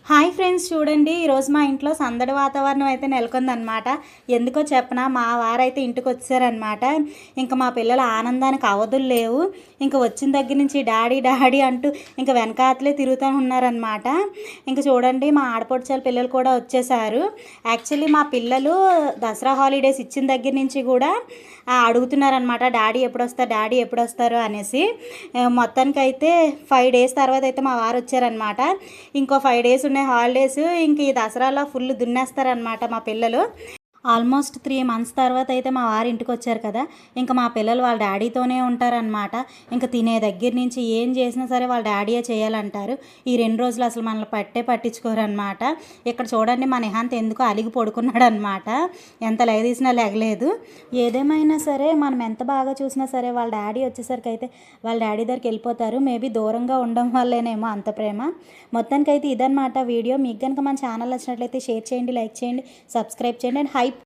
Hi friends, చూడండి ఈరోజు మా ఇంట్లో సందడి వాతావరణం అయితే నెలకొందనమాట. ఎందుకో చెప్పనా, మా వారైతే ఇంటికి వచ్చారనమాట. ఇంకా మా పిల్లల ఆనందానికి అవధులు లేవు. ఇంకా వచ్చిన దగ్గర నుంచి డాడీ డాడీ అంటూ ఇంకా వెనకాతలే తిరుగుతూ ఉన్నారనమాట. ఇంకా చూడండి మా ఆడపడుచాల పిల్లలు కూడా వచ్చేసారు. యాక్చువల్లీ మా పిల్లలు దసరా హాలిడేస్ ఇచ్చిన దగ్గర నుంచి కూడా అడుగుతున్నారనమాట, డాడీ ఎప్పుడొస్తారు డాడీ ఎప్పుడొస్తారు అనేసి. మొత్తానికైతే 5 డేస్ తర్వాత అయితే మా వారు వచ్చారనమాట. ఇంకో 5 డేస్ ఉన్నాయి హాలిడేస్. ఇంక ఈ దసరాలో ఫుల్ దున్నేస్తారనమాట మా పిల్లలు. ఆల్మోస్ట్ 3 మంత్స్ తర్వాత అయితే మా వారు ఇంటికి వచ్చారు కదా. ఇంకా మా పిల్లలు వాళ్ళ డాడీతోనే ఉంటారనమాట. ఇంకా తినే దగ్గర నుంచి ఏం చేసినా సరే వాళ్ళ డాడీయే చేయాలంటారు. ఈ 2 రోజులు అసలు మనల్ని పట్టించుకోరనమాట. ఇక్కడ చూడండి మా నిహాంత్ ఎందుకో అలిగి పడుకున్నాడు అనమాట. ఎంత లెగదీసినా లెగలేదు. ఏదేమైనా సరే మనం ఎంత బాగా చూసినా సరే వాళ్ళ డాడీ వచ్చేసరికి అయితే వాళ్ళ డాడీ దగ్గరికి వెళ్ళిపోతారు. మేబీ దూరంగా ఉండడం వల్లేనేమో అంత ప్రేమ. మొత్తానికైతే ఇదనమాట వీడియో. మీకు కనుక మన ఛానల్ నచ్చినట్లయితే షేర్ చేయండి, లైక్ చేయండి, సబ్స్క్రైబ్ చేయండి అండ్ హైప్